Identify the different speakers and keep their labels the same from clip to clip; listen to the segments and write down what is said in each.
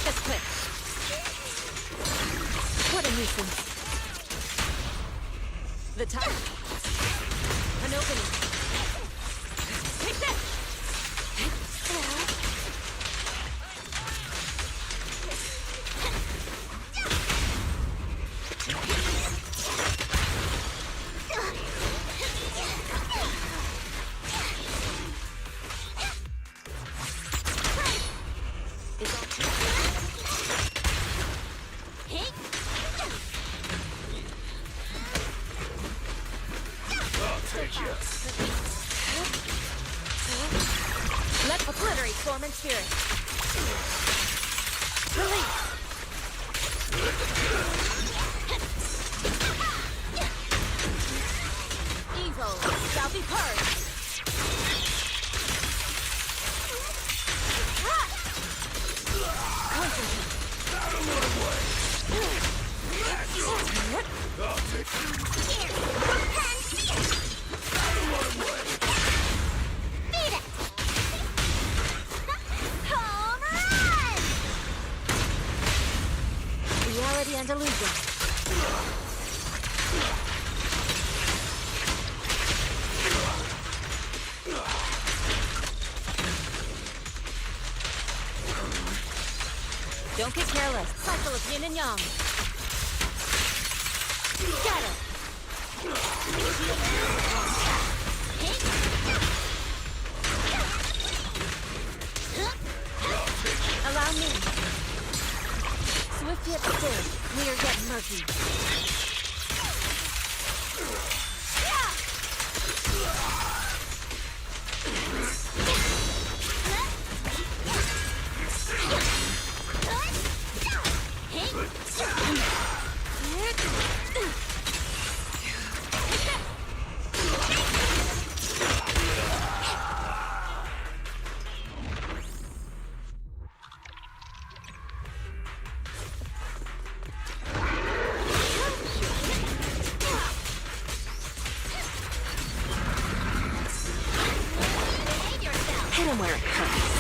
Speaker 1: this quick. What a nuisance. The time. An opening. Take this! Let obliterate form and spirit. Release. Evil shall be purged. Concentrate. Reality and illusion. Don't get careless. Cycle of yin and yang. Scatter. Allow me. Swift yet still, clear yet murky. Hit him where it hurts.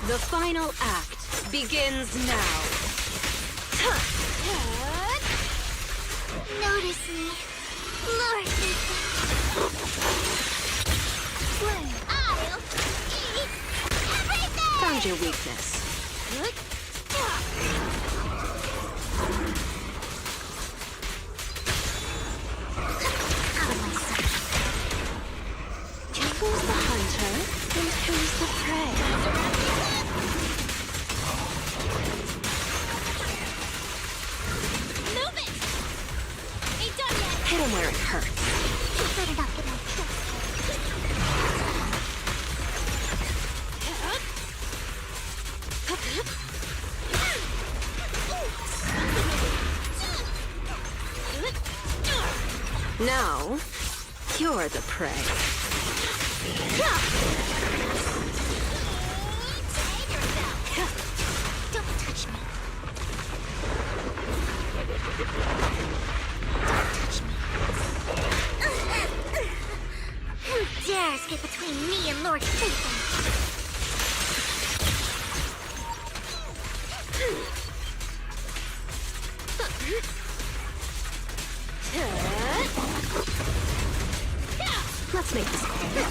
Speaker 1: The final act begins now.
Speaker 2: Notice me. Lord me. I'll eat everything!
Speaker 1: Found your weakness.
Speaker 2: Out of my sight.
Speaker 1: Who's the hunter and who's the prey?
Speaker 2: Move it! Ain't done yet!
Speaker 1: Hit him where it hurts.
Speaker 2: You better not get my trust.
Speaker 1: Now, you're the prey.
Speaker 2: Save yourself! Don't touch me. Don't touch me. Who dares get between me and Lord Satan?
Speaker 1: Let's make this quick.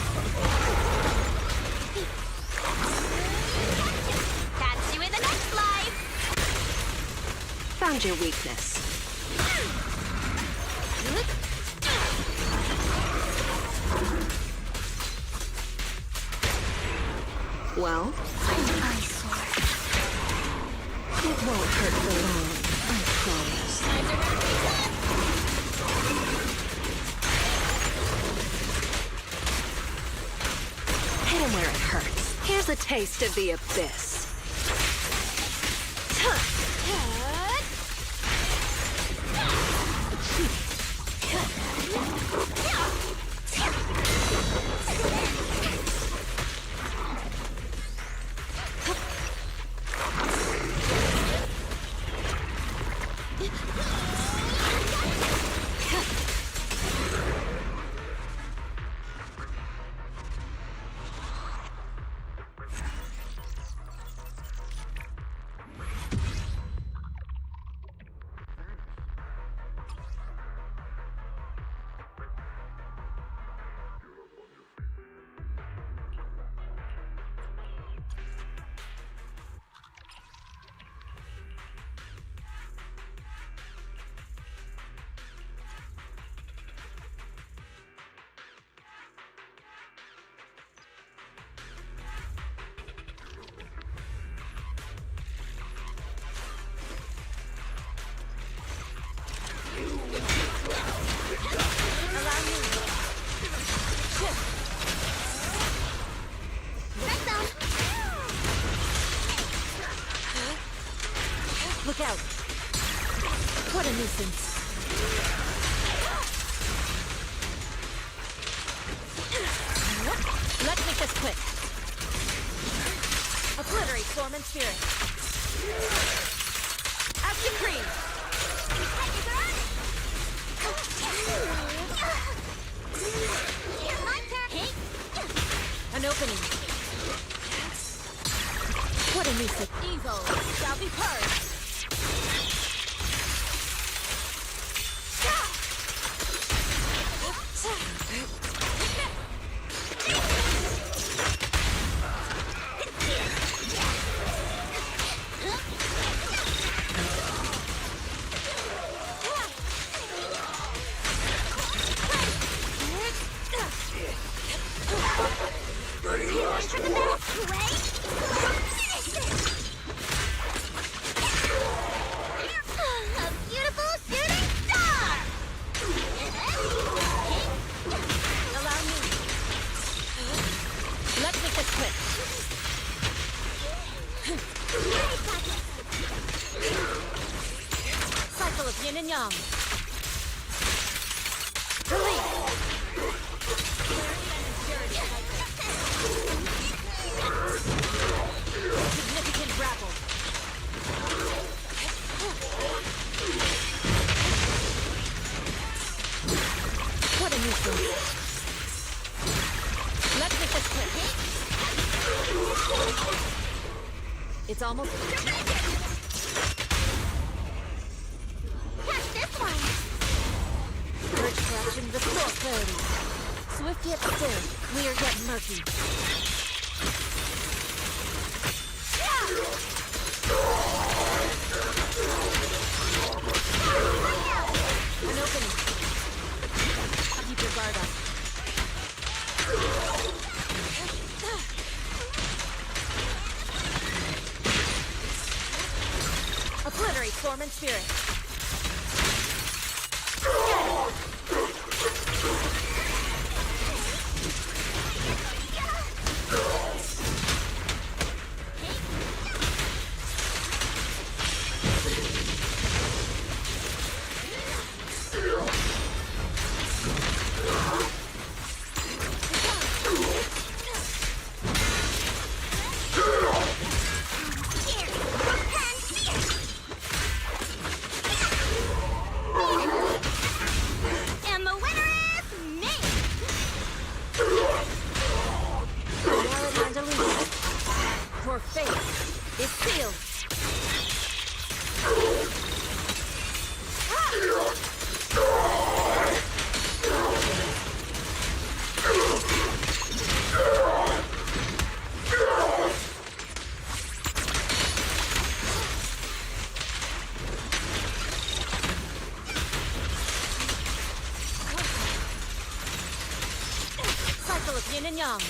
Speaker 2: Catch you in the next life!
Speaker 1: Found your weakness. Well,
Speaker 2: An eyesore.
Speaker 1: it won't hurt for long, I promise. Hit him where it hurts. Here's a taste of the abyss. Look out! What a nuisance. Let's make this quick. Obliterate form and spirit. Out to cream. An opening. What a nuisance. Evil shall be purged. Cycle of yin and yang. Release. Significant grapple. What a nuisance. Let's make this quick. It's almost...
Speaker 2: Catch this one!
Speaker 1: Urge corruption, restore clarity. Swift yet still, clear yet murky. An opening. Keep your guard up. Obliterate form and spirit. Your fate is sealed. Cycle of yin and yang.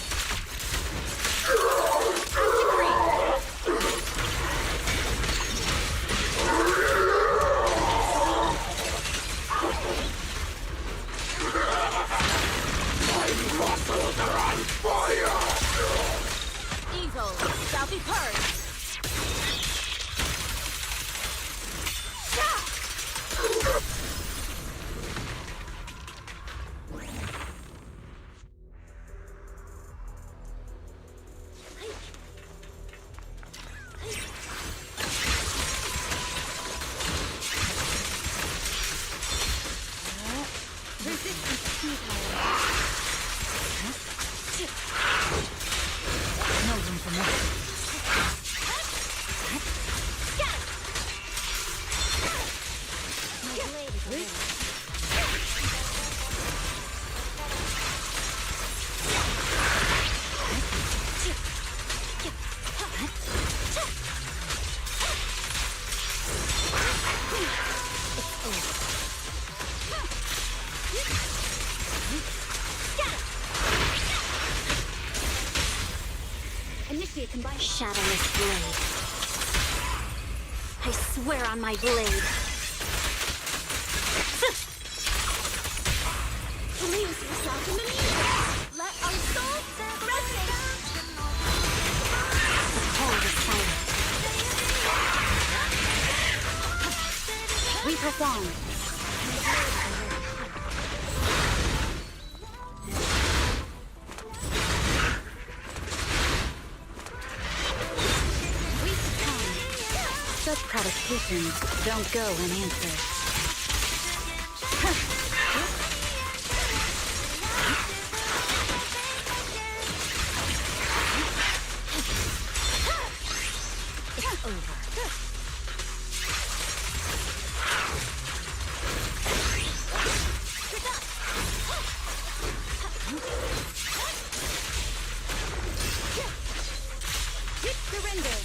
Speaker 1: Evil shall be purged. Resistance futile. No room for more. My blade is ready. Initiate combine shadowless blade. I swear on my blade. Lose yourself in the music. Let our souls resonate. The cold is silent.
Speaker 2: Press on. We succumb. Such provocations don't go unanswered.
Speaker 1: It's over.
Speaker 2: Surrender.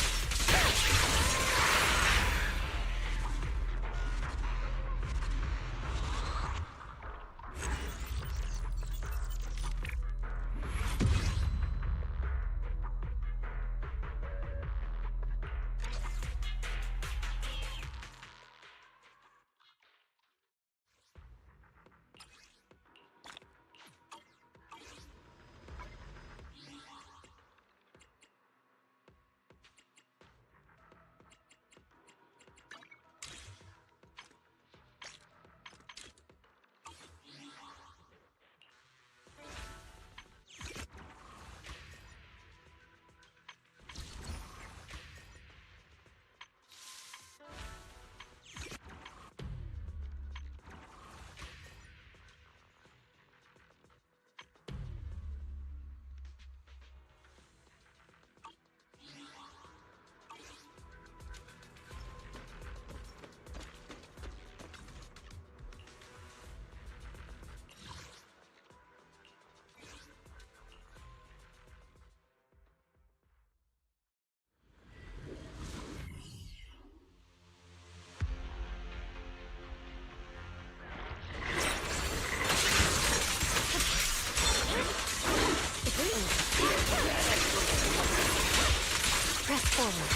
Speaker 2: Press forward.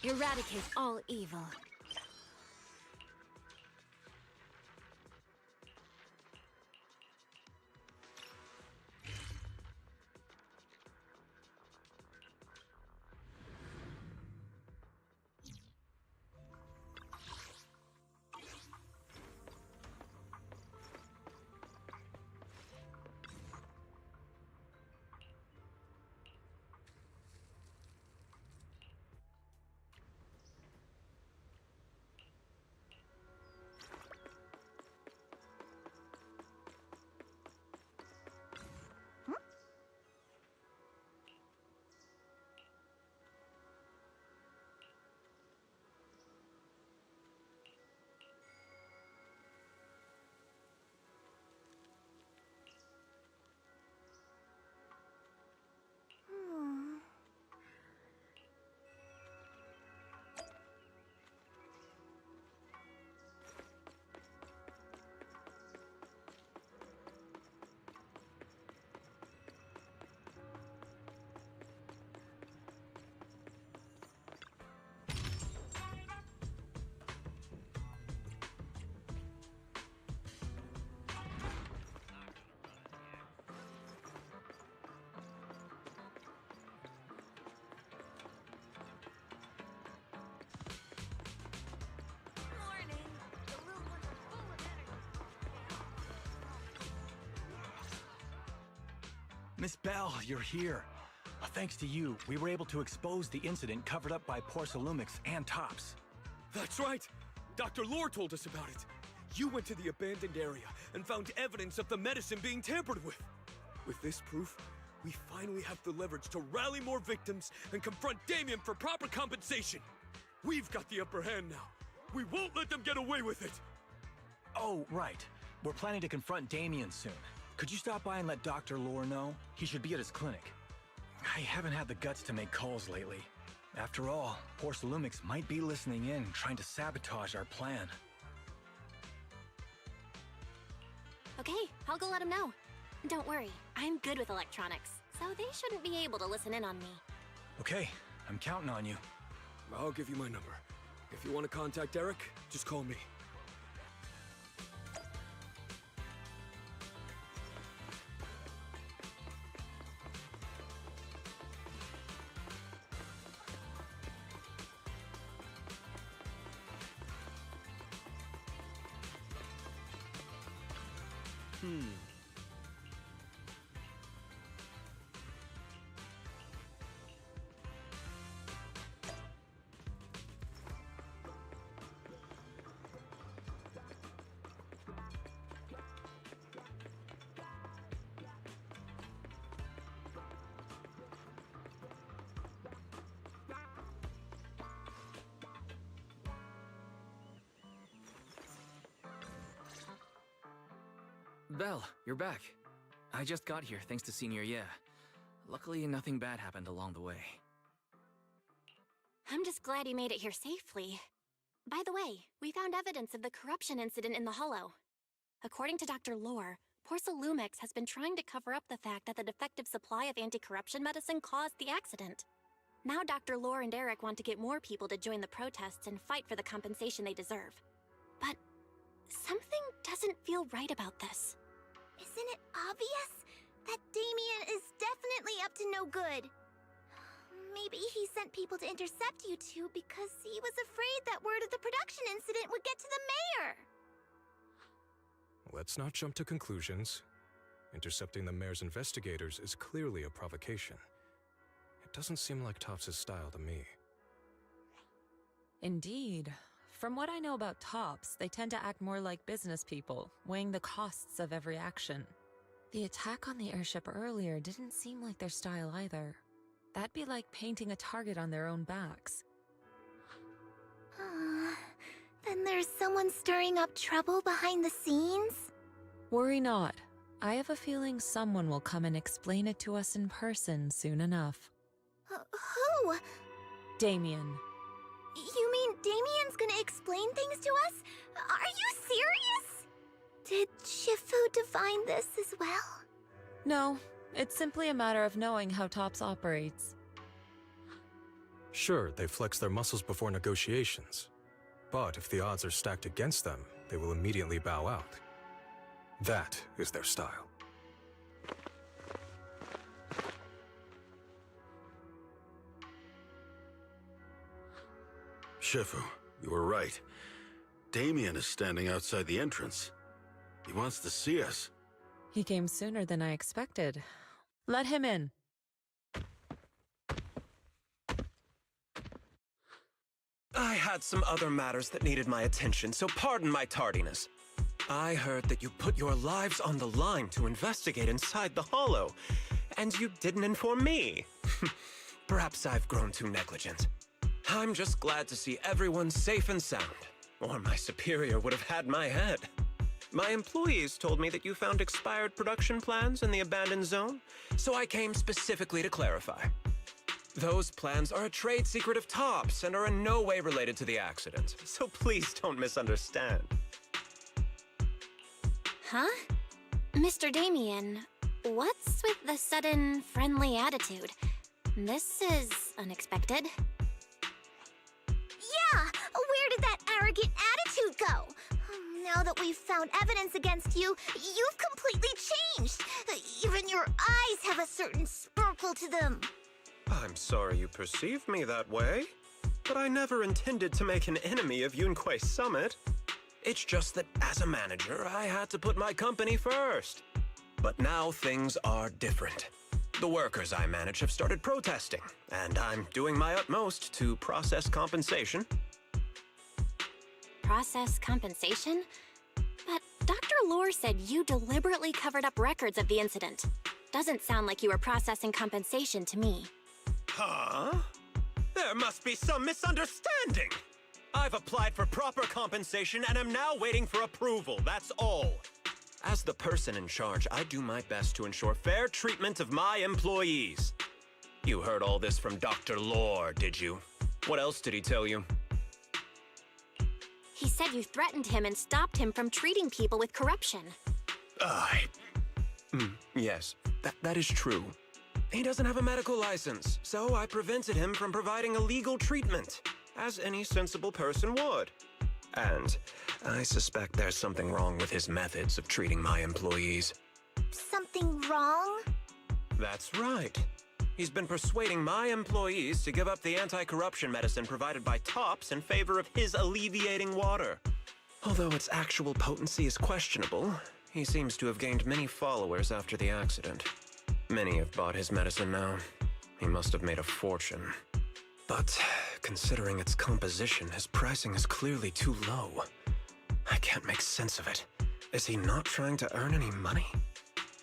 Speaker 1: Eradicate all evil.
Speaker 3: Miss Bell, you're here. Thanks to you, we were able to expose the incident covered up by Porcelumix and Tops.
Speaker 4: That's right! Dr. Lore told us about it. You went to the abandoned area and found evidence of the medicine being tampered with. With this proof, we finally have the leverage to rally more victims and confront Damien for proper compensation. We've got the upper hand now. We won't let them get away with it.
Speaker 3: Oh, right. We're planning to confront Damien soon. Could you stop by and let Dr. Lore know? He should be at his clinic. I haven't had the guts to make calls lately. After all, Porcelumix might be listening in, trying to sabotage our plan.
Speaker 2: Okay, I'll go let him know. Don't worry, I'm good with electronics, so they shouldn't be able to listen in on me.
Speaker 3: Okay, I'm counting on you.
Speaker 4: I'll give you my number. If you want to contact Eric, just call me.
Speaker 5: Belle, you're back. I just got here thanks to Senior Ye. Luckily, nothing bad happened along the way.
Speaker 2: I'm just glad you made it here safely. By the way, we found evidence of the corruption incident in the Hollow. According to Dr. Lore, Porcelumix has been trying to cover up the fact that the defective supply of anti-corruption medicine caused the accident. Now Dr. Lore and Eric want to get more people to join the protests and fight for the compensation they deserve. But something doesn't feel right about this.
Speaker 6: Isn't it obvious that Damien is definitely up to no good? Maybe he sent people to intercept you two because he was afraid that word of the production incident would get to the mayor.
Speaker 7: Let's not jump to conclusions. Intercepting the mayor's investigators is clearly a provocation. It doesn't seem like Topps' style to me.
Speaker 8: Indeed. From what I know about Topps, they tend to act more like business people, weighing the costs of every action. The attack on the airship earlier didn't seem like their style either. That'd be like painting a target on their own backs.
Speaker 6: Then there's someone stirring up trouble behind the scenes?
Speaker 8: Worry not. I have a feeling someone will come and explain it to us in person soon enough.
Speaker 6: Who?
Speaker 8: Damien.
Speaker 6: You mean Damien's gonna explain things to us? Are you serious? Did Shifu divine this as well?
Speaker 8: No, it's simply a matter of knowing how Topps operates.
Speaker 7: Sure, they flex their muscles before negotiations. But if the odds are stacked against them, they will immediately bow out. That is their style.
Speaker 9: Shifu, you were right. Damien is standing outside the entrance. He wants to see us.
Speaker 8: He came sooner than I expected. Let him in.
Speaker 10: I had some other matters that needed my attention, so pardon my tardiness. I heard that you put your lives on the line to investigate inside the Hollow, and you didn't inform me. Perhaps I've grown too negligent. I'm just glad to see everyone safe and sound, or my superior would have had my head. My employees told me that you found expired production plans in the abandoned zone, so I came specifically to clarify. Those plans are a trade secret of Topps and are in no way related to the accident, so please don't misunderstand.
Speaker 2: Huh? Mr. Damien, what's with the sudden friendly attitude? This is unexpected.
Speaker 6: Yeah! Where did that arrogant attitude go? Now that we've found evidence against you, you've completely changed. Even your eyes have a certain sparkle to them.
Speaker 10: I'm sorry you perceive me that way, but I never intended to make an enemy of Yunquei Summit. It's just that as a manager, I had to put my company first. But now things are different. The workers I manage have started protesting, and I'm doing my utmost to process compensation.
Speaker 2: Process compensation? But Dr. Lore said you deliberately covered up records of the incident. Doesn't sound like you were processing compensation to me.
Speaker 10: Huh? There must be some misunderstanding. I've applied for proper compensation and am now waiting for approval, that's all. As the person in charge, I do my best to ensure fair treatment of my employees. You heard all this from Dr. Lore, did you? What else did he tell you?
Speaker 2: He said you threatened him and stopped him from treating people with corruption.
Speaker 10: Yes, that is true. He doesn't have a medical license, so I prevented him from providing illegal treatment, as any sensible person would. And I suspect there's something wrong with his methods of treating my employees.
Speaker 6: Something wrong?
Speaker 10: That's right. He's been persuading my employees to give up the anti-corruption medicine provided by Tops in favor of his alleviating water. Although its actual potency is questionable, he seems to have gained many followers after the accident. Many have bought his medicine now. He must have made a fortune. But considering its composition, his pricing is clearly too low. I can't make sense of it. Is he not trying to earn any money?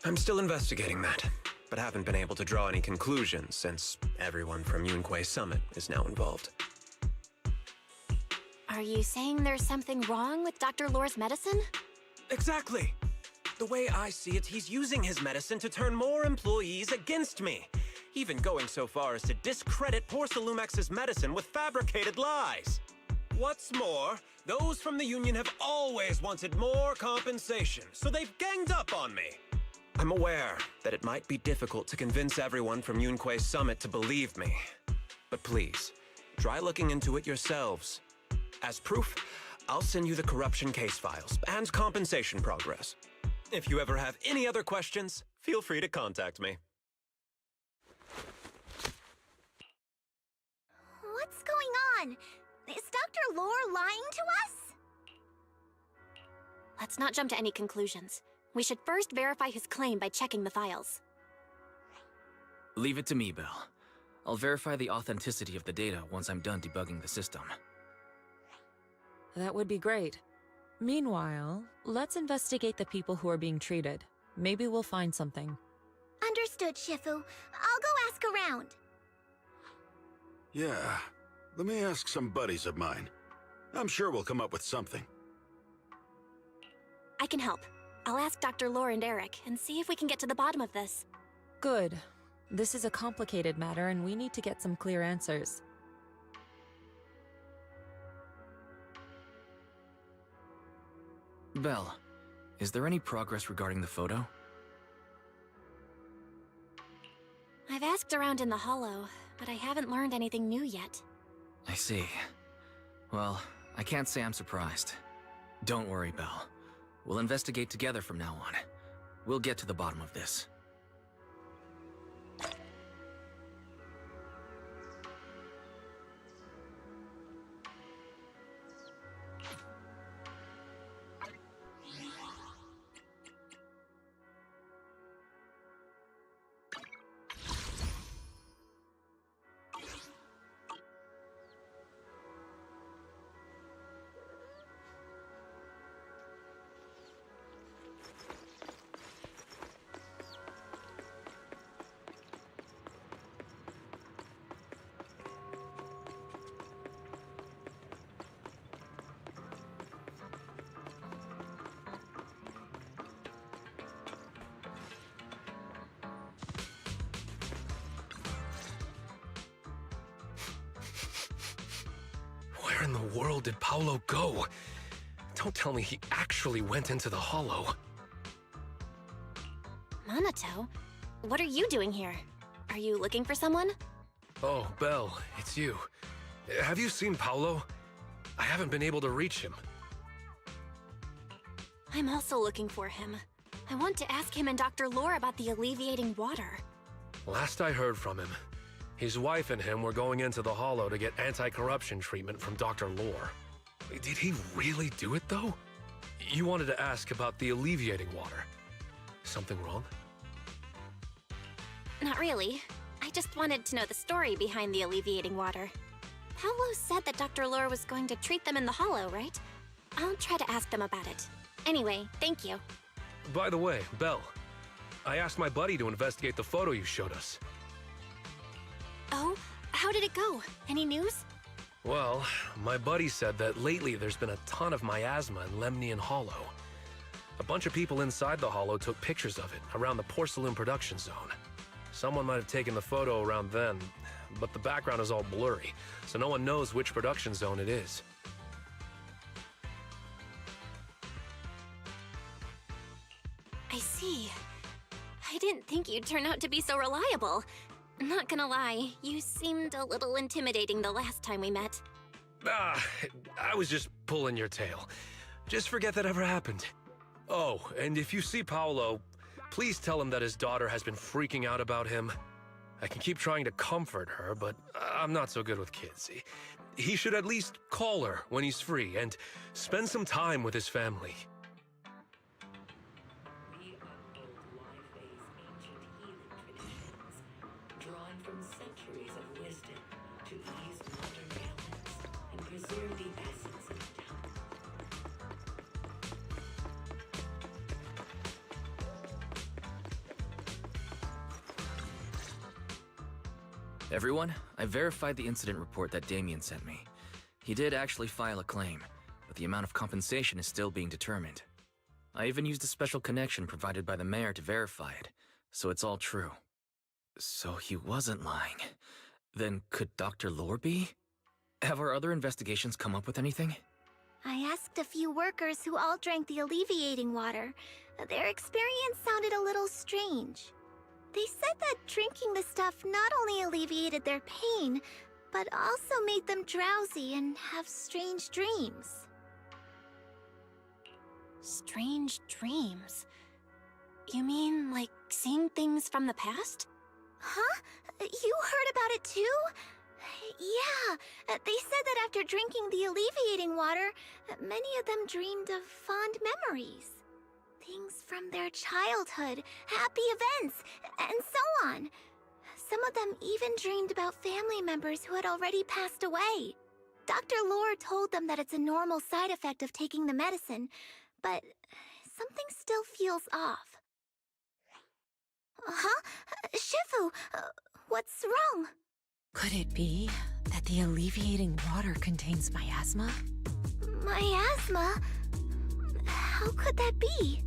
Speaker 10: I'm still investigating that, but haven't been able to draw any conclusions since everyone from Yunquei Summit is now involved.
Speaker 2: Are you saying there's something wrong with Dr. Lore's medicine?
Speaker 10: Exactly! The way I see it, he's using his medicine to turn more employees against me, even going so far as to discredit Porcelumex's medicine with fabricated lies. What's more, those from the Union have always wanted more compensation, so they've ganged up on me. I'm aware that it might be difficult to convince everyone from Yunquei Summit to believe me, but please, try looking into it yourselves. As proof, I'll send you the corruption case files and compensation progress. If you ever have any other questions, feel free to contact me.
Speaker 6: What's going on? Is Dr. Lore lying to us?
Speaker 2: Let's not jump to any conclusions. We should first verify his claim by checking the files.
Speaker 5: Leave it to me, Belle. I'll verify the authenticity of the data once I'm done debugging the system.
Speaker 8: That would be great. Meanwhile, let's investigate the people who are being treated. Maybe we'll find something.
Speaker 6: Understood, Shifu. I'll go ask around.
Speaker 9: Yeah, let me ask some buddies of mine. I'm sure we'll come up with something.
Speaker 2: I can help. I'll ask Dr. Lore and Eric and see if we can get to the bottom of this.
Speaker 8: Good. This is a complicated matter and we need to get some clear answers.
Speaker 5: Belle, is there any progress regarding the photo?
Speaker 2: I've asked around in the Hollow, but I haven't learned anything new yet.
Speaker 5: I see. Well, I can't say I'm surprised. Don't worry, Belle. We'll investigate together from now on. We'll get to the bottom of this.
Speaker 11: Where in the world did Paolo go? Don't tell me he actually went into the Hollow.
Speaker 2: Minato? What are you doing here? Are you looking for someone?
Speaker 11: Oh, Belle, it's you. Have you seen Paolo? I haven't been able to reach him.
Speaker 2: I'm also looking for him. I want to ask him and Dr. Lore about the alleviating water.
Speaker 11: Last I heard from him, his wife and him were going into the Hollow to get anti-corruption treatment from Dr. Lore. Did he really do it, though? You wanted to ask about the alleviating water. Something wrong?
Speaker 2: Not really. I just wanted to know the story behind the alleviating water. Paolo said that Dr. Lore was going to treat them in the Hollow, right? I'll try to ask them about it. Anyway, thank you.
Speaker 11: By the way, Belle, I asked my buddy to investigate the photo you showed us.
Speaker 2: Oh? How did it go? Any news?
Speaker 11: Well, my buddy said that lately there's been a ton of miasma in Lemnian Hollow. A bunch of people inside the Hollow took pictures of it around the porcelain production zone. Someone might have taken the photo around then, but the background is all blurry, so no one knows which production zone it is.
Speaker 2: I see. I didn't think you'd turn out to be so reliable. Not gonna lie, you seemed a little intimidating the last time we met.
Speaker 11: I was just pulling your tail. Just forget that ever happened. Oh, and if you see Paolo, please tell him that his daughter has been freaking out about him. I can keep trying to comfort her, but I'm not so good with kids. He should at least call her when he's free and spend some time with his family.
Speaker 12: We uphold Wi-Fi's ancient healing traditions, drawing from centuries of wisdom to ease modern ailments and preserve the essence of the temple.
Speaker 5: Everyone, I verified the incident report that Damien sent me. He did actually file a claim, but the amount of compensation is still being determined. I even used a special connection provided by the mayor to verify it, so it's all true. So he wasn't lying. Then could Dr. Lore be? Have our other investigations come up with anything?
Speaker 6: I asked a few workers who all drank the alleviating water. Their experience sounded a little strange. They said that drinking the stuff not only alleviated their pain, but also made them drowsy and have strange dreams.
Speaker 2: Strange dreams? You mean, like, seeing things from the past?
Speaker 6: Huh? You heard about it too? Yeah, they said that after drinking the alleviating water, many of them dreamed of fond memories. Things from their childhood, happy events, and so on. Some of them even dreamed about family members who had already passed away. Dr. Lore told them that it's a normal side effect of taking the medicine, but something still feels off. Huh? Shifu, what's wrong?
Speaker 8: Could it be that the alleviating water contains miasma?
Speaker 6: Miasma? How could that be?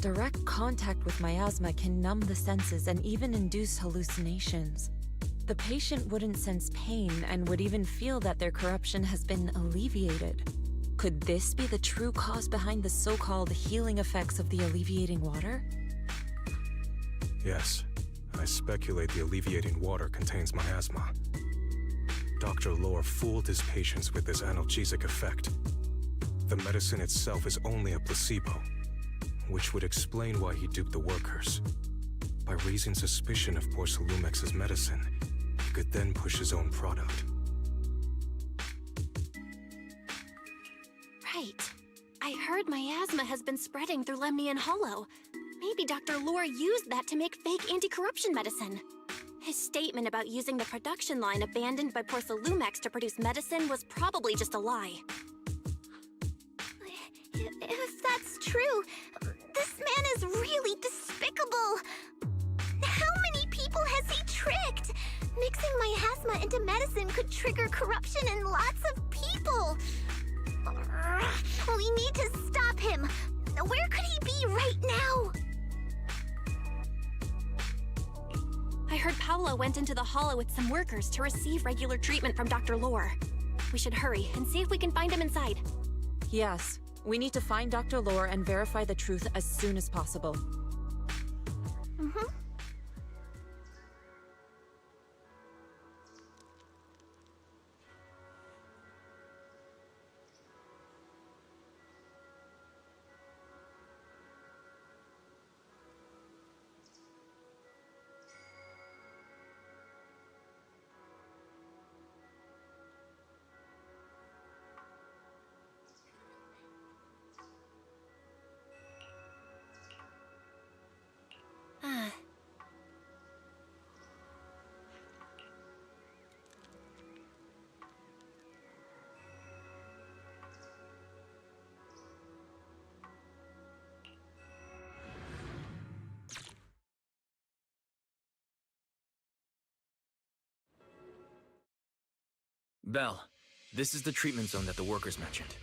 Speaker 8: Direct contact with miasma can numb the senses and even induce hallucinations. The patient wouldn't sense pain and would even feel that their corruption has been alleviated. Could this be the true cause behind the so-called healing effects of the alleviating water?
Speaker 7: Yes, I speculate the alleviating water contains miasma. Dr. Lore fooled his patients with this analgesic effect. The medicine itself is only a placebo, which would explain why he duped the workers. By raising suspicion of Porcelumex's medicine, he could then push his own product.
Speaker 2: Right. I heard miasma has been spreading through Lemnian Hollow. Maybe Dr. Lore used that to make fake anti-corruption medicine. His statement about using the production line abandoned by Porcelumex to produce medicine was probably just a lie.
Speaker 6: If that's true, this man is really despicable. How many people has he tricked? Mixing miasma into medicine could trigger corruption in lots of people. We need to stop him. Where could he be right now?
Speaker 2: I heard Paolo went into the Hollow with some workers to receive regular treatment from Dr. Lore. We should hurry and see if we can find him inside.
Speaker 8: Yes, we need to find Dr. Lore and verify the truth as soon as possible.
Speaker 6: Mm-hmm.
Speaker 2: Ah.
Speaker 5: Belle, this is the treatment zone that the workers mentioned.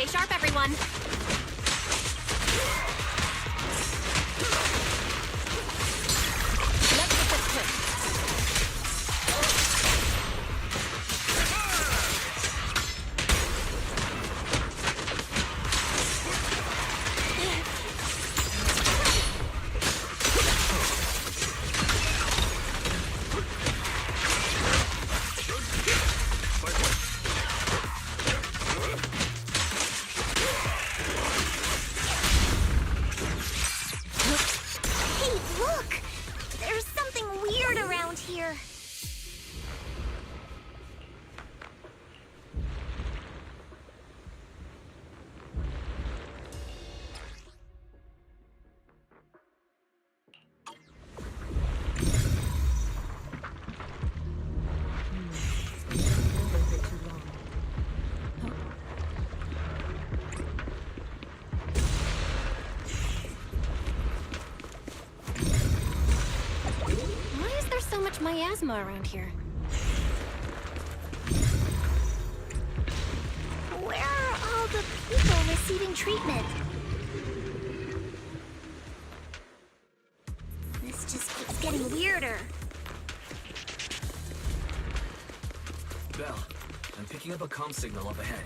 Speaker 2: Stay sharp, everyone.
Speaker 1: Let's get this quick.
Speaker 6: Hey, look! There's something weird around here.
Speaker 2: Why is there so much miasma around here?
Speaker 6: Where are all the people receiving treatment? This just keeps getting weirder.
Speaker 5: Belle, I'm picking up a comm signal up ahead.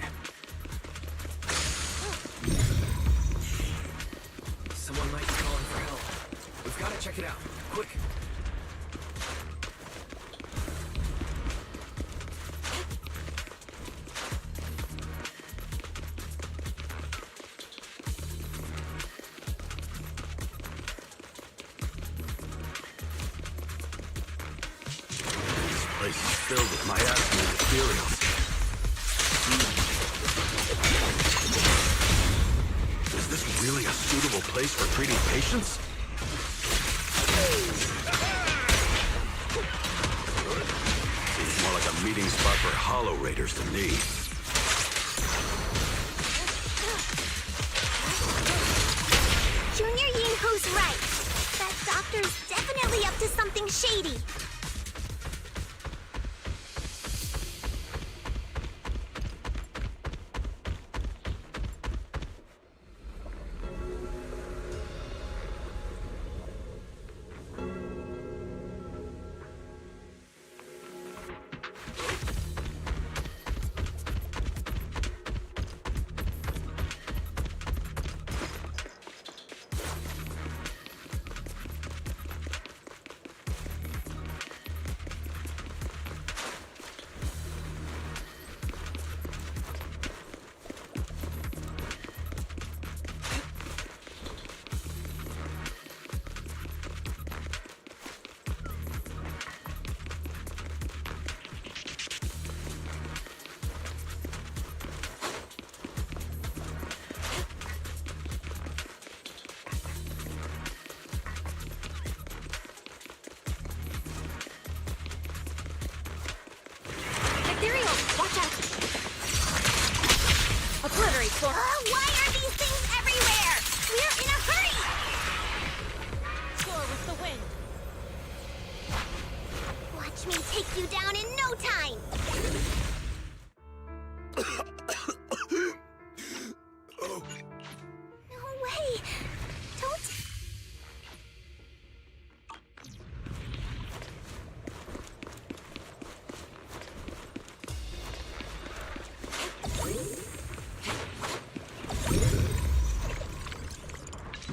Speaker 5: Someone might be calling for help. We've got to check it out. Quick!
Speaker 9: This place is filled with miasma materials. Is this really a suitable place for treating patients? Seems more like a meeting spot for Hollow Raiders to me.
Speaker 6: Junior Yinho's right. That doctor's definitely up to something shady.
Speaker 1: Obliterate for
Speaker 6: Why are these things everywhere? We're in a hurry!
Speaker 1: Soar with the wind.
Speaker 6: Watch me take you down in no time! No way! Don't...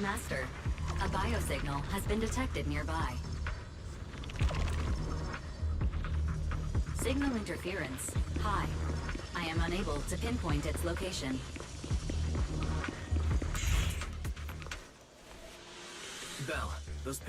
Speaker 13: Master, a biosignal has been detected nearby. Signal interference. High. I am unable to pinpoint its location.
Speaker 5: Belle, those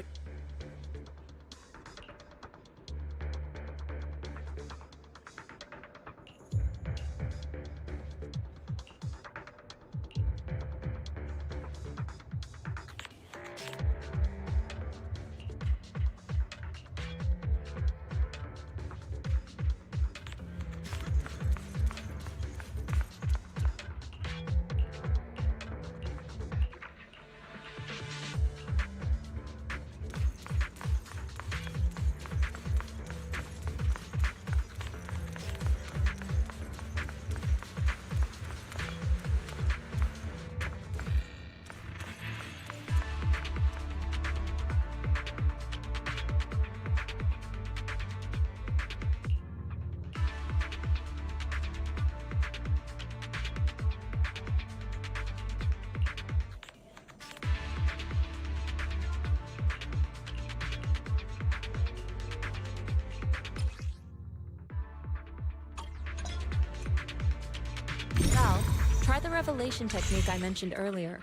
Speaker 8: Try the revelation technique I mentioned earlier.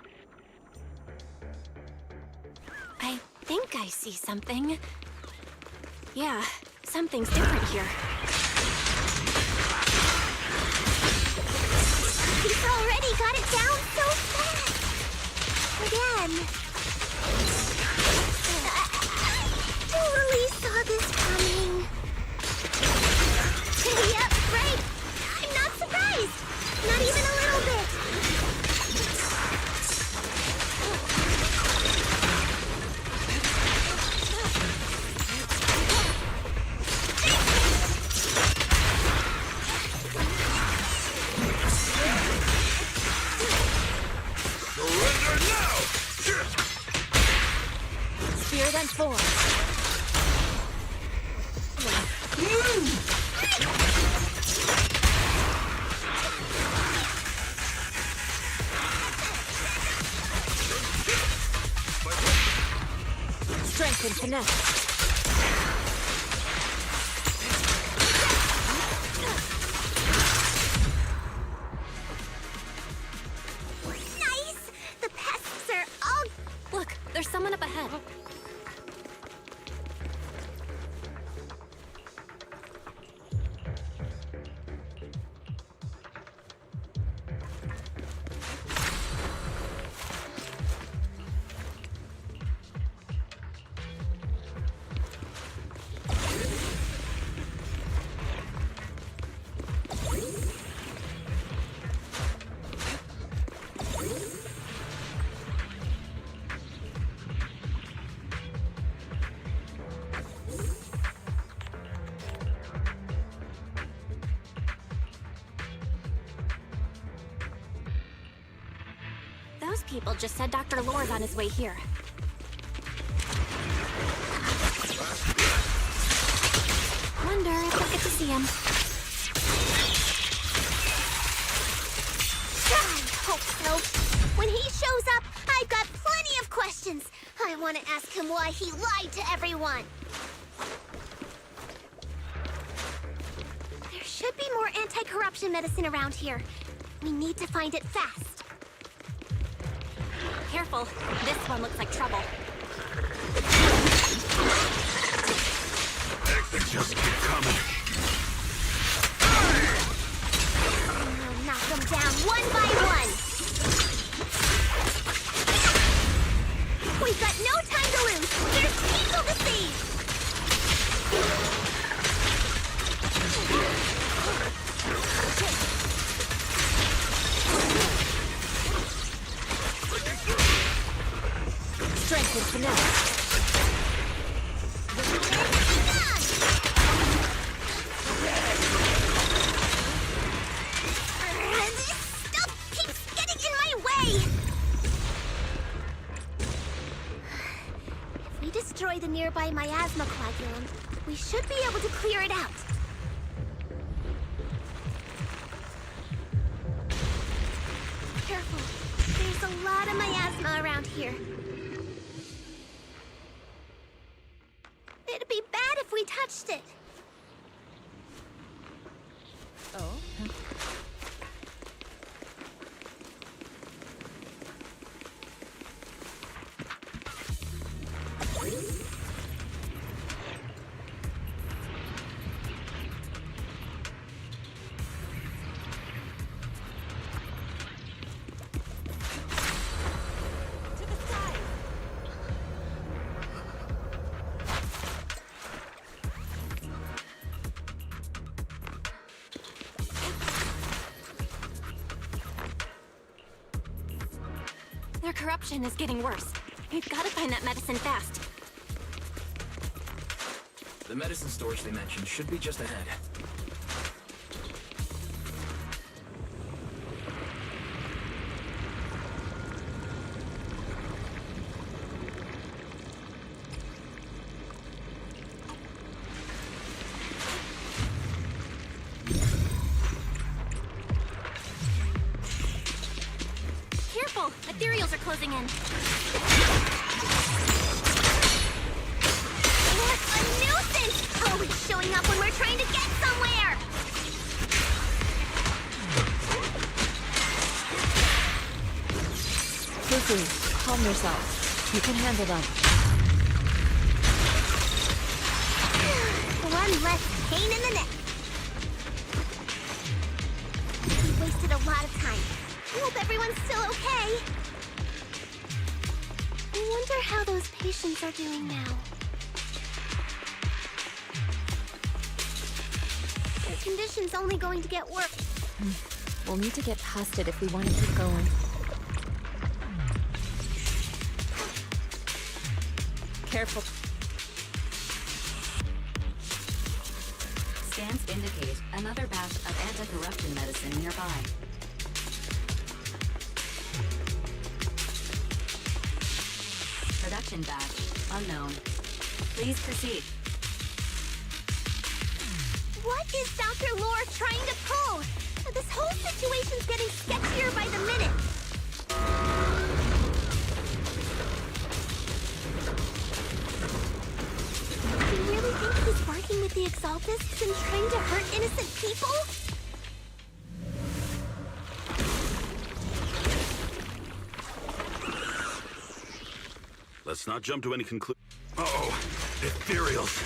Speaker 2: I think I see something. Yeah, something's different here.
Speaker 6: He's already got it down so fast! Again. I totally saw this coming. Yep, right. I'm not surprised. Not even a little bit.
Speaker 1: Spear then form. Strength and finesse.
Speaker 6: Nice! The pests are all...
Speaker 2: Look, there's someone up ahead. Those people just said Dr. Lore's on his way here. Wonder if we'll get to see him.
Speaker 6: I hope so. When he shows up, I've got plenty of questions. I want to ask him why he lied to everyone. There should be more anti-corruption medicine around here. We need to find it fast.
Speaker 2: Careful, this one looks like trouble.
Speaker 9: They just keep coming.
Speaker 6: We'll knock them down one by one. We've got no time to lose. There's people to save.
Speaker 1: Strength and finesse.
Speaker 6: This stuff keeps getting in my way. If we destroy the nearby miasma coagulum, we should be able to clear it out. Careful. There's a lot of miasma around here. It'd be bad if we touched it.
Speaker 8: Oh?
Speaker 2: Their corruption is getting worse. We've got to find that medicine fast.
Speaker 5: The medicine storage they mentioned should be just ahead.
Speaker 2: Careful! Ethereals are closing in.
Speaker 6: What a nuisance! Always showing up when we're trying to get somewhere!
Speaker 8: Please, calm yourself. You can handle them.
Speaker 6: One less pain in the neck. We wasted a lot of time. I hope everyone's still okay. I wonder how those patients are doing now. Their condition's only going to get worse.
Speaker 8: We'll need to get past it if we want to keep going. Careful.
Speaker 13: Scans indicate another batch of anti-corruption medicine nearby. Production batch unknown. Please proceed.
Speaker 6: What is Dr. Lore trying to pull? This whole situation's getting sketchier by the minute. Do you really think he's working with the Exaltists and trying to hurt innocent people?
Speaker 9: Let's not jump to any conclusion.
Speaker 4: Uh-oh. Ethereals.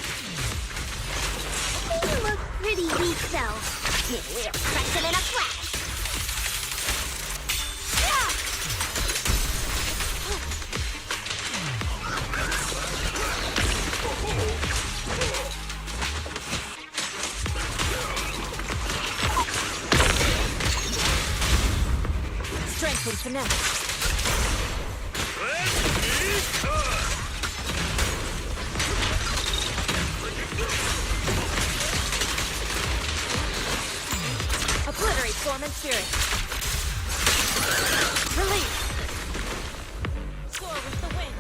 Speaker 6: They look pretty weak, though. We'll crush them in a flash.
Speaker 1: Strength and finesse. Obliterate form and spirit. Release. Soar with the wind.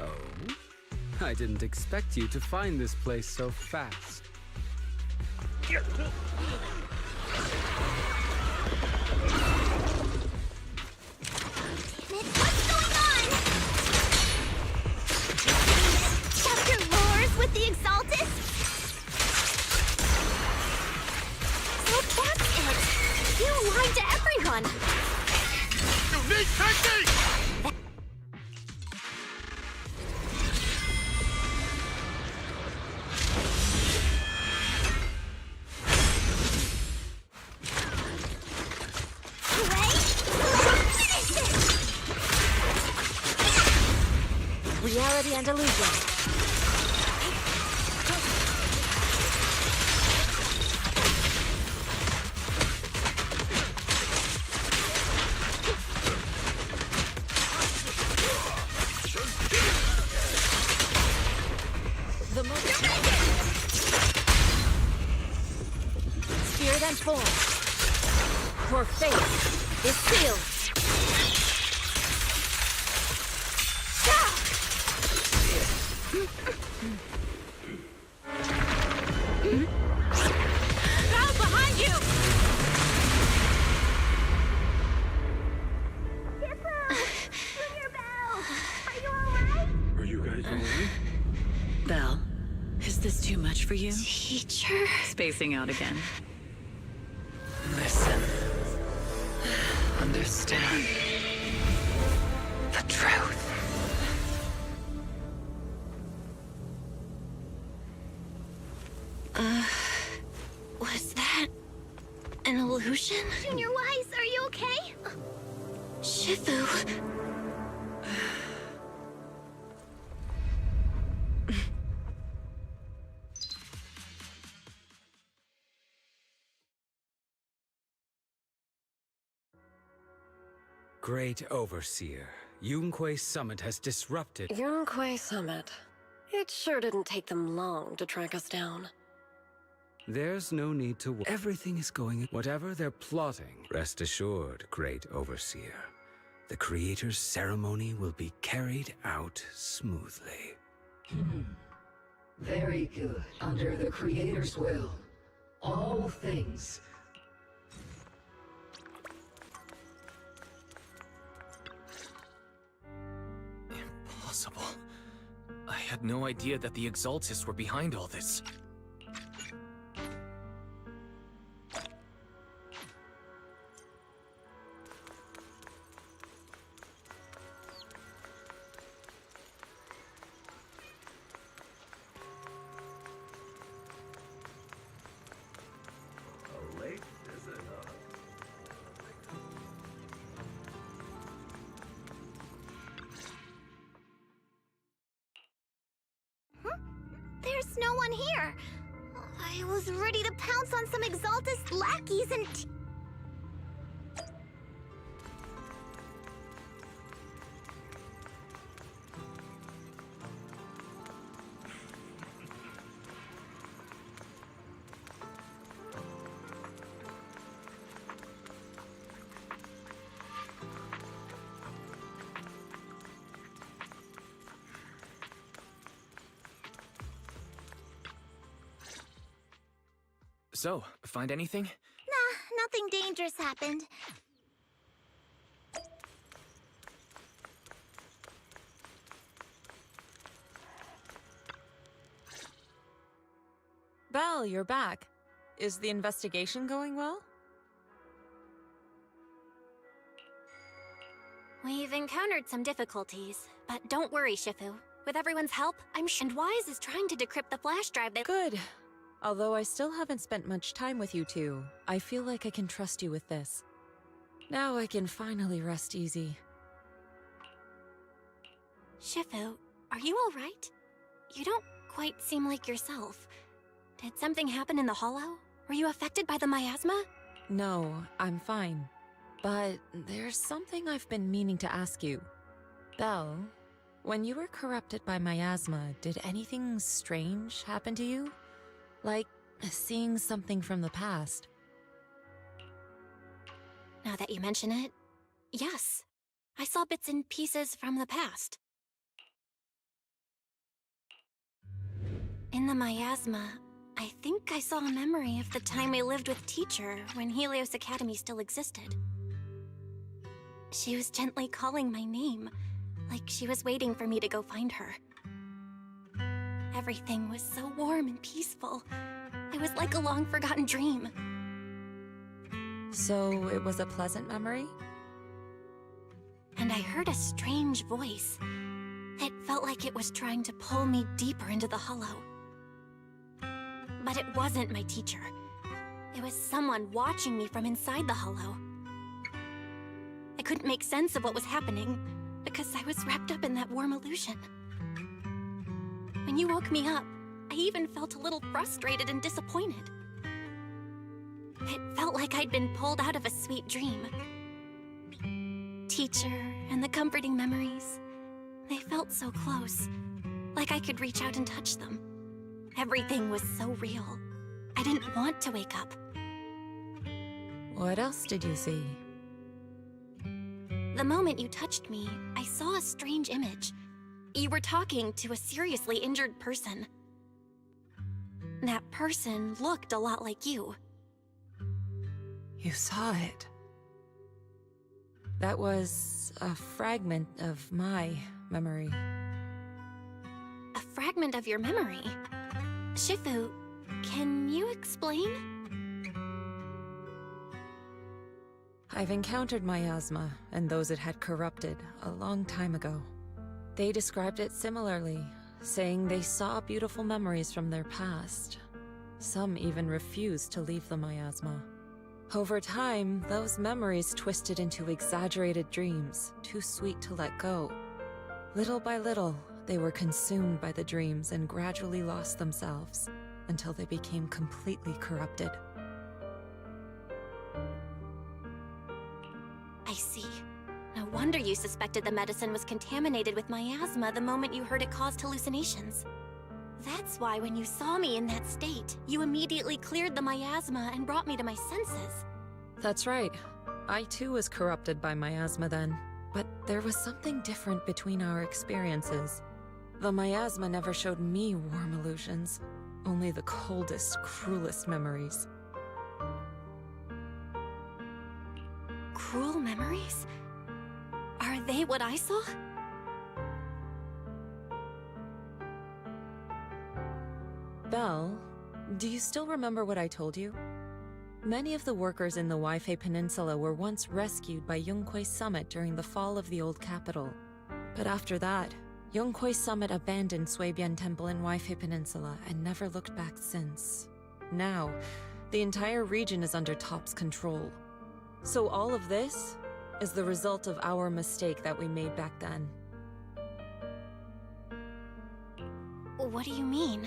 Speaker 14: Oh? I didn't expect you to find this place so fast.
Speaker 6: What's going on? Dr. Lore's with the Exaltists? So that's it. You lied to everyone.
Speaker 4: Unique technique!
Speaker 1: Reality and illusion. The moment. Spirit and form. Your fate is sealed. Crowd behind you!
Speaker 9: Are you guys alright?
Speaker 15: Belle, is this too much for you?
Speaker 6: Teacher.
Speaker 15: Spacing out again. Listen. Understand. The truth.
Speaker 6: Was that an illusion? Junior Wise, are you okay? Shifu.
Speaker 14: Great Overseer, Yunque Summit has disrupted.
Speaker 16: Yunque Summit. It sure didn't take them long to track us down.
Speaker 14: There's no need to worry. Everything is going. Whatever they're plotting, rest assured, Great Overseer. The Creator's ceremony will be carried out smoothly.
Speaker 12: Very good. Under the Creator's will, all things
Speaker 5: impossible. I had no idea that the Exaltists were behind all this.
Speaker 6: There's no one here. I was ready to pounce on some Exaltist lackeys and...
Speaker 5: So, find anything?
Speaker 6: Nah, nothing dangerous happened.
Speaker 8: Belle, you're back. Is the investigation going well?
Speaker 2: We've encountered some difficulties, but don't worry, Shifu. With everyone's help, I'm sure. And Wise is trying to decrypt the flash drive that—
Speaker 8: Good. Although I still haven't spent much time with you two, I feel like I can trust you with this. Now I can finally rest easy.
Speaker 2: Shifu, are you alright? You don't quite seem like yourself. Did something happen in the Hollow? Were you affected by the miasma?
Speaker 8: No, I'm fine. But there's something I've been meaning to ask you. Belle, when you were corrupted by miasma, did anything strange happen to you? Like seeing something from the past?
Speaker 2: Now that you mention it, yes. I saw bits and pieces from the past. In the miasma, I think I saw a memory of the time we lived with Teacher when Helios Academy still existed. She was gently calling my name, like she was waiting for me to go find her. Everything was so warm and peaceful. It was like a long-forgotten dream.
Speaker 8: So it was a pleasant memory?
Speaker 2: And I heard a strange voice. It felt like it was trying to pull me deeper into the Hollow. But it wasn't my teacher. It was someone watching me from inside the Hollow. I couldn't make sense of what was happening, because I was wrapped up in that warm illusion. When you woke me up, I even felt a little frustrated and disappointed. It felt like I'd been pulled out of a sweet dream. Teacher and the comforting memories, they felt so close, like I could reach out and touch them. Everything was so real. I didn't want to wake up.
Speaker 8: What else did you see?
Speaker 2: The moment you touched me, I saw a strange image. You were talking to a seriously injured person. That person looked a lot like you.
Speaker 8: You saw it. That was a fragment of my memory.
Speaker 2: A fragment of your memory? Shifu, can you explain?
Speaker 8: I've encountered miasma and those it had corrupted a long time ago. They described it similarly, saying they saw beautiful memories from their past. Some even refused to leave the miasma. Over time, those memories twisted into exaggerated dreams, too sweet to let go. Little by little, they were consumed by the dreams and gradually lost themselves, until they became completely corrupted.
Speaker 2: I see. No wonder you suspected the medicine was contaminated with miasma the moment you heard it caused hallucinations. That's why when you saw me in that state, you immediately cleared the miasma and brought me to my senses.
Speaker 8: That's right. I too was corrupted by miasma then, but there was something different between our experiences. The miasma never showed me warm illusions, only the coldest, cruelest memories.
Speaker 2: Cruel memories? Are they what I saw?
Speaker 8: Belle, do you still remember what I told you? Many of the workers in the Waifei Peninsula were once rescued by Yonghui Summit during the fall of the old capital. But after that, Yonghui Summit abandoned Suibian Temple in Waifei Peninsula and never looked back since. Now, the entire region is under Top's control. So all of this is the result of our mistake that we made back then.
Speaker 2: What do you mean?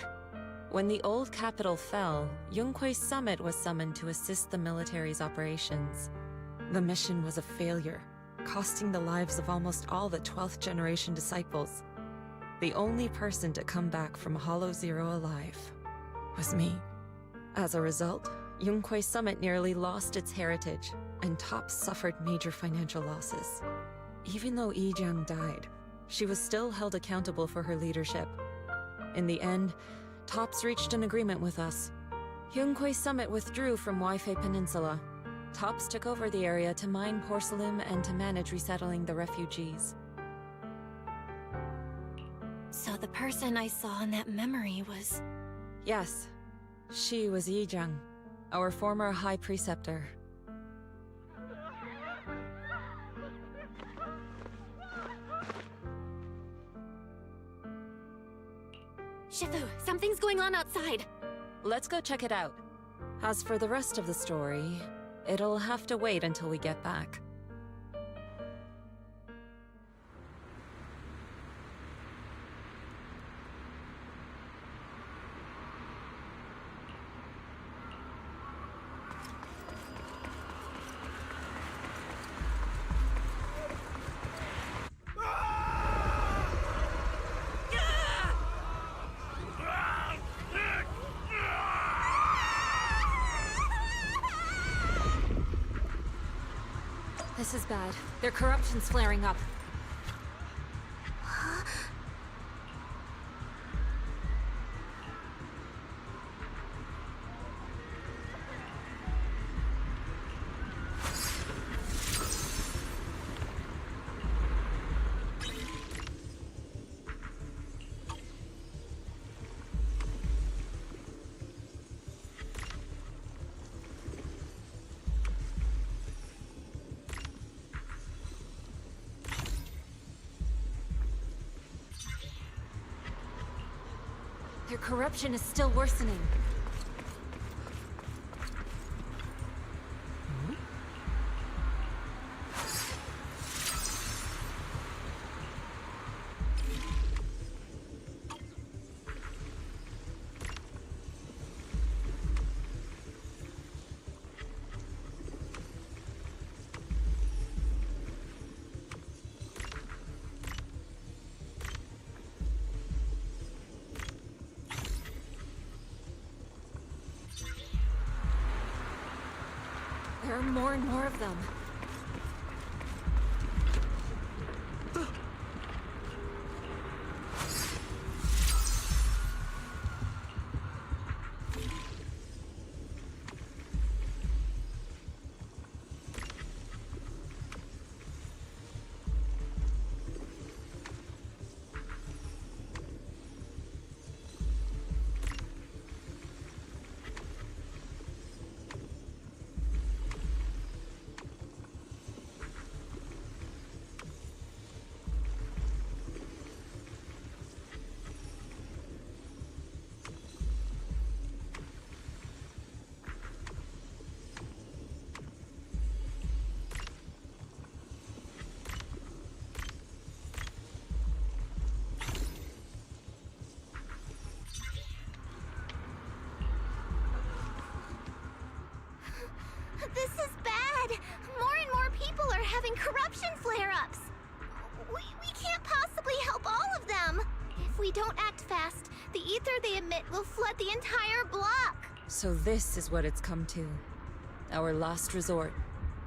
Speaker 8: When the old capital fell, Yonghui Summit was summoned to assist the military's operations. The mission was a failure, costing the lives of almost all the 12th generation disciples. The only person to come back from Hollow Zero alive was me. As a result, Yonghui Summit nearly lost its heritage, and Top suffered major financial losses. Even though Yijiang died, she was still held accountable for her leadership. In the end, Tops reached an agreement with us. Yonghui Summit withdrew from Waifei Peninsula. Tops took over the area to mine porcelain and to manage resettling the refugees.
Speaker 2: So the person I saw in that memory was...
Speaker 8: Yes, she was Yijiang, our former High Preceptor.
Speaker 2: Shifu, something's going on outside.
Speaker 8: Let's go check it out. As for the rest of the story, it'll have to wait until we get back.
Speaker 1: This is bad. Their corruption's flaring up. Their corruption is still worsening. There are more and more of them.
Speaker 6: This is bad! More and more people are having corruption flare-ups! We can't possibly help all of them! If we don't act fast, the ether they emit will flood the entire block!
Speaker 8: So this is what it's come to. Our last resort.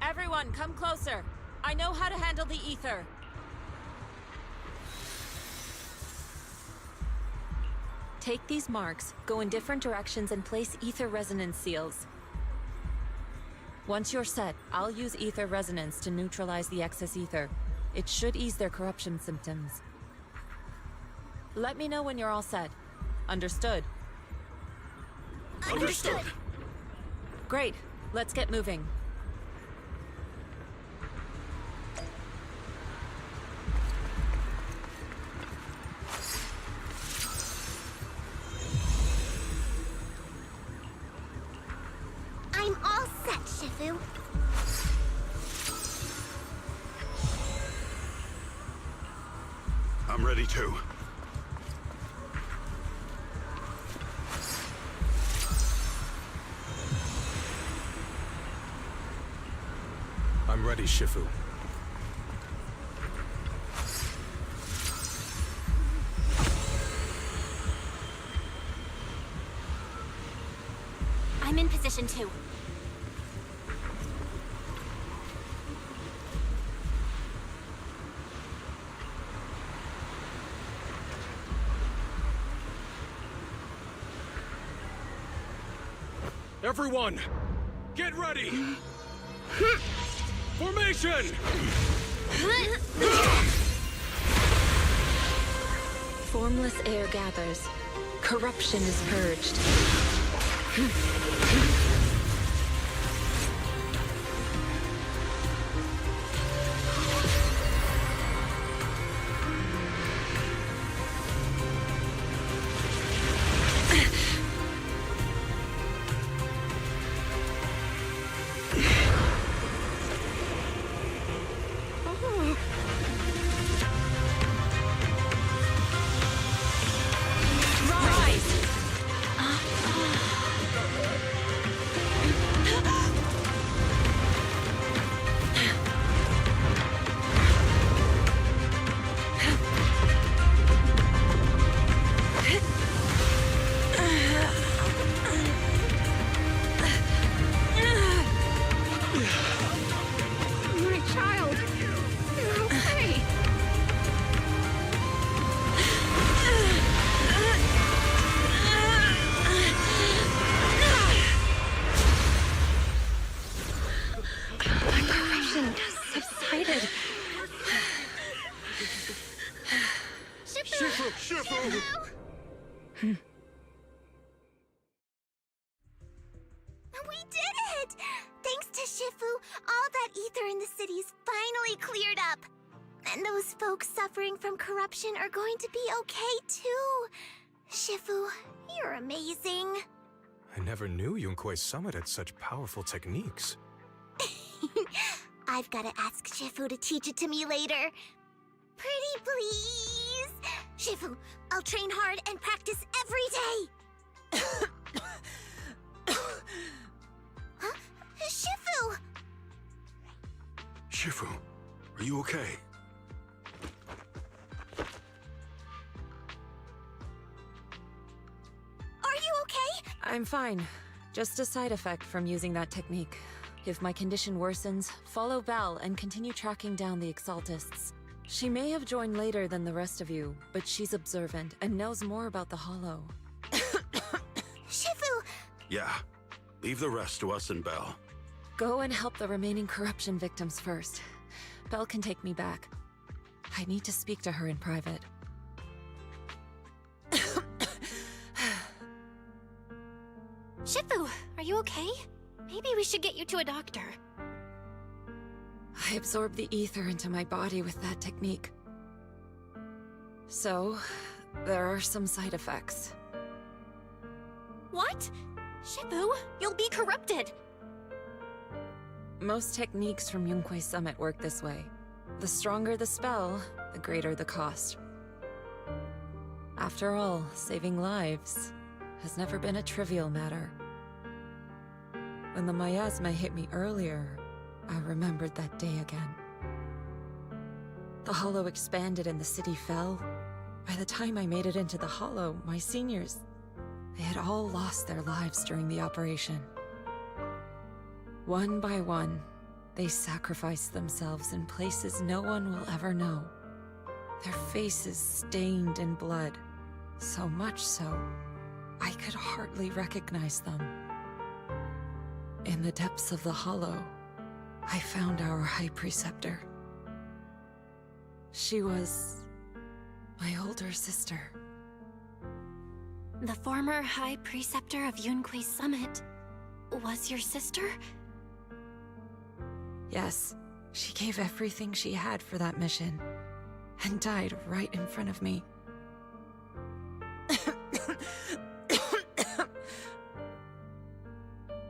Speaker 8: Everyone, come closer! I know how to handle the ether! Take these marks, go in different directions, and place ether resonance seals. Once you're set, I'll use ether resonance to neutralize the excess ether. It should ease their corruption symptoms. Let me know when you're all set. Understood?
Speaker 9: Understood.
Speaker 8: Great. Let's get moving.
Speaker 6: I'm all set, Shifu.
Speaker 9: I'm ready too.
Speaker 7: I'm ready, Shifu.
Speaker 2: I'm in position too.
Speaker 4: Everyone, get ready! Formation!
Speaker 8: Formless air gathers. Corruption is purged.
Speaker 6: We did it! Thanks to Shifu, all that ether in the city's finally cleared up. And those folks suffering from corruption are going to be okay too. Shifu, you're amazing.
Speaker 7: I never knew Yunkwei Summit had such powerful techniques.
Speaker 6: I've got to ask Shifu to teach it to me later. Pretty please? Shifu, I'll train hard and practice every day. Huh? Shifu!
Speaker 9: Shifu, are you okay?
Speaker 6: Are you okay?
Speaker 8: I'm fine. Just a side effect from using that technique. If my condition worsens, follow Val and continue tracking down the Exaltists. She may have joined later than the rest of you, but she's observant and knows more about the Hollow.
Speaker 6: Shifu!
Speaker 9: Yeah. Leave the rest to us and Belle.
Speaker 8: Go and help the remaining corruption victims first. Belle can take me back. I need to speak to her in private.
Speaker 2: Shifu, are you okay? Maybe we should get you to a doctor.
Speaker 8: I absorbed the ether into my body with that technique. So, there are some side effects.
Speaker 2: What? Shifu, you'll be corrupted!
Speaker 8: Most techniques from Yunkwei Summit work this way. The stronger the spell, the greater the cost. After all, saving lives has never been a trivial matter. When the miasma hit me earlier, I remembered that day again. The Hollow expanded and the city fell. By the time I made it into the Hollow, my seniors, they had all lost their lives during the operation. One by one, they sacrificed themselves in places no one will ever know. Their faces stained in blood, so much so, I could hardly recognize them. In the depths of the Hollow, I found our High Preceptor. She was my older sister.
Speaker 2: The former High Preceptor of Yunque's Summit was your sister?
Speaker 8: Yes, she gave everything she had for that mission, and died right in front of me.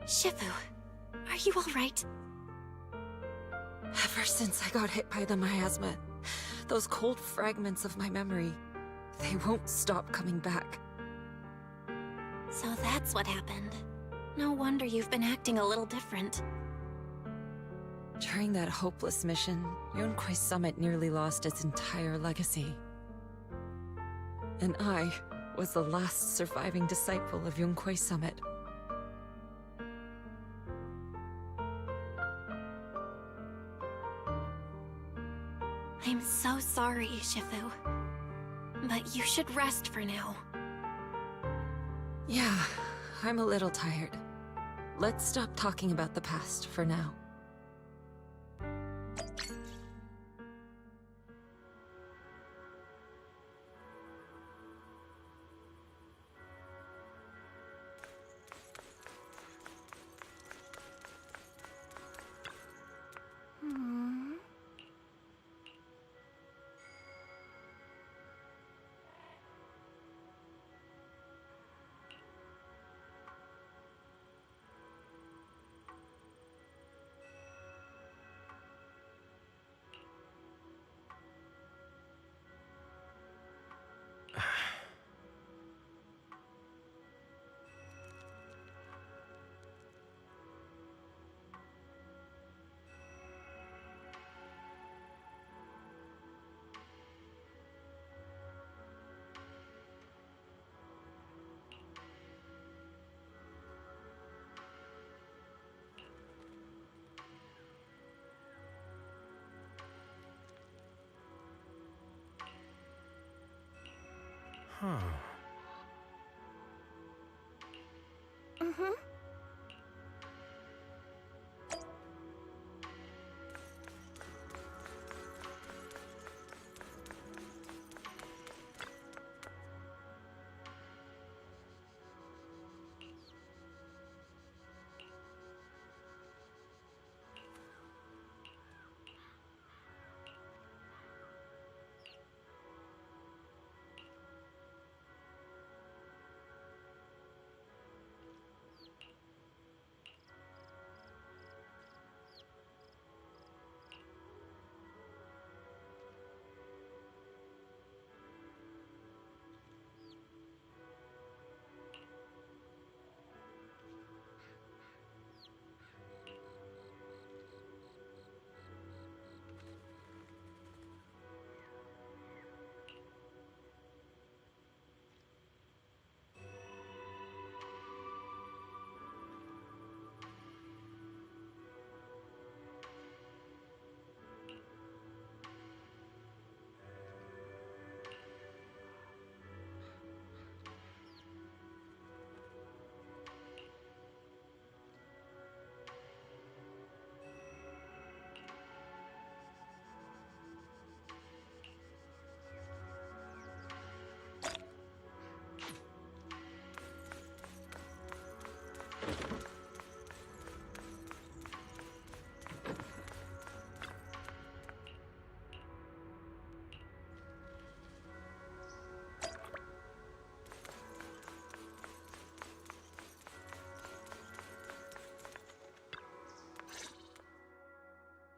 Speaker 2: Shifu, are you alright?
Speaker 8: Ever since I got hit by the miasma, those cold fragments of my memory, they won't stop coming back.
Speaker 2: So that's what happened. No wonder you've been acting a little different.
Speaker 8: During that hopeless mission, Yunque's Summit nearly lost its entire legacy. And I was the last surviving disciple of Yunque's Summit.
Speaker 2: I'm so sorry, Shifu. But you should rest for now.
Speaker 8: Yeah, I'm a little tired. Let's stop talking about the past for now.
Speaker 7: Huh.
Speaker 6: Mm-hmm.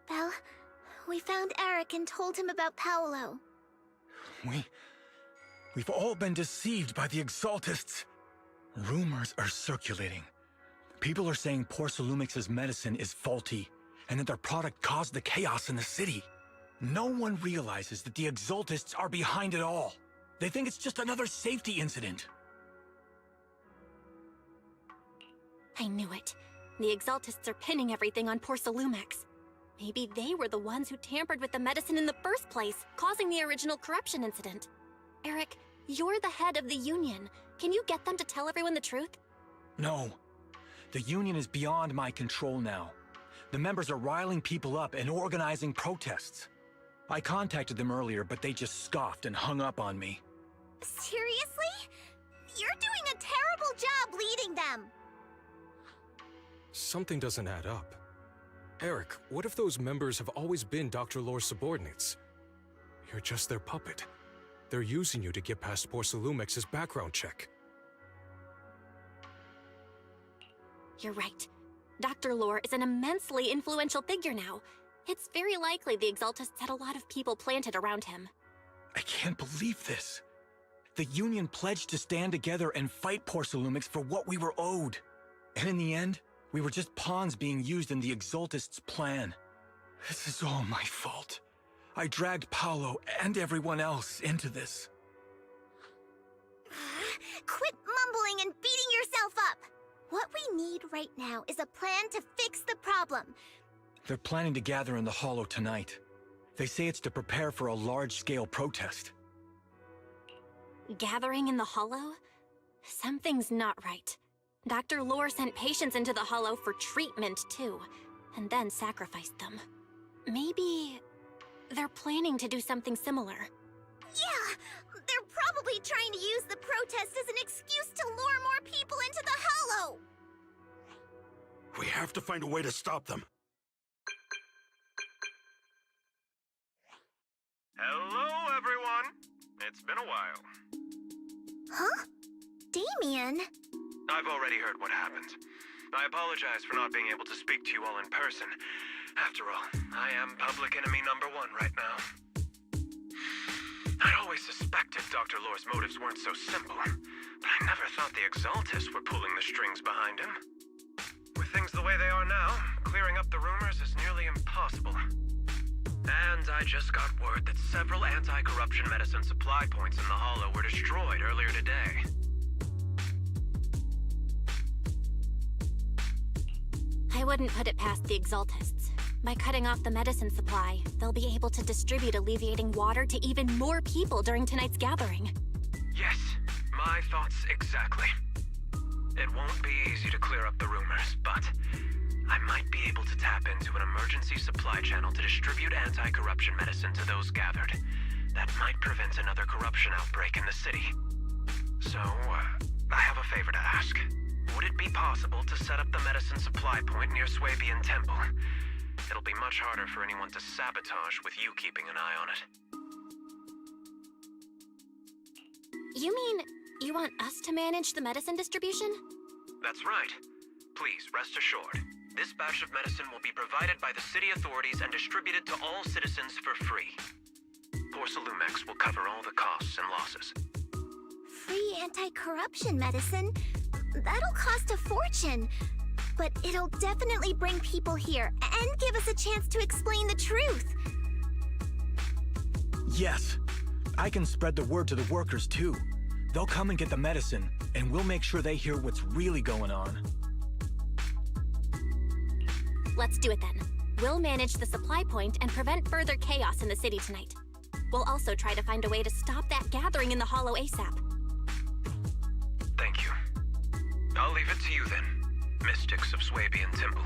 Speaker 6: Well, we found Eric and told him about Paolo.
Speaker 3: We've all been deceived by the Exaltists. Rumors are circulating. People are saying Porcelumix's medicine is faulty, and that their product caused the chaos in the city. No one realizes that the Exaltists are behind it all. They think it's just another safety incident.
Speaker 2: I knew it. The Exaltists are pinning everything on Porcelumix. Maybe they were the ones who tampered with the medicine in the first place, causing the original corruption incident. Eric, you're the head of the Union. Can you get them to tell everyone the truth?
Speaker 3: No. The Union is beyond my control now. The members are riling people up and organizing protests. I contacted them earlier, but they just scoffed and hung up on me.
Speaker 6: Seriously? You're doing
Speaker 7: something doesn't add up. Eric, what if those members have always been Dr. Lore's subordinates? You're just their puppet. They're using you to get past Porcelumex's background check.
Speaker 2: You're right. Dr. Lore is an immensely influential figure now. It's very likely the Exaltists had a lot of people planted around him.
Speaker 3: I can't believe this. The Union pledged to stand together and fight Porcelumix for what we were owed. And in the end, we were just pawns being used in the Exaltists' plan. This is all my fault. I dragged Paolo and everyone else into this.
Speaker 6: Quit mumbling and beating yourself up! What we need right now is a plan to fix the problem.
Speaker 3: They're planning to gather in the Hollow tonight. They say it's to prepare for a large-scale protest.
Speaker 2: Gathering in the Hollow? Something's not right. Dr. Lore sent patients into the Hollow for treatment, too, and then sacrificed them. Maybe they're planning to do something similar.
Speaker 6: Yeah! They're probably trying to use the protest as an excuse to lure more people into the Hollow!
Speaker 9: We have to find a way to stop them.
Speaker 10: Hello, everyone. It's been a while.
Speaker 6: Huh? Damien?
Speaker 10: I've already heard what happened. I apologize for not being able to speak to you all in person. After all, I am public enemy #1 right now. I'd always suspected Dr. Lore's motives weren't so simple, but I never thought the Exaltists were pulling the strings behind him. With things the way they are now, clearing up the rumors is nearly impossible. And I just got word that several anti-corruption medicine supply points in the Hollow were destroyed earlier today.
Speaker 2: I wouldn't put it past the Exaltists. By cutting off the medicine supply, they'll be able to distribute alleviating water to even more people during tonight's gathering.
Speaker 10: Yes, my thoughts exactly. It won't be easy to clear up the rumors, but I might be able to tap into an emergency supply channel to distribute anti-corruption medicine to those gathered. That might prevent another corruption outbreak in the city. So, I have a favor to ask. Would it be possible to set up the medicine supply point near Swabian Temple? It'll be much harder for anyone to sabotage with you keeping an eye on it.
Speaker 2: You mean you want us to manage the medicine distribution?
Speaker 10: That's right. Please, rest assured. This batch of medicine will be provided by the city authorities and distributed to all citizens for free. Porcelumex will cover all the costs and losses.
Speaker 6: Free anti-corruption medicine? That'll cost a fortune. But it'll definitely bring people here and give us a chance to explain the truth.
Speaker 3: Yes. I can spread the word to the workers, too. They'll come and get the medicine, and we'll make sure they hear what's really going on.
Speaker 2: Let's do it then. We'll manage the supply point and prevent further chaos in the city tonight. We'll also try to find a way to stop that gathering in the Hollow ASAP.
Speaker 10: Thank you. I'll leave it to you then, Mystics of Swabian Temple.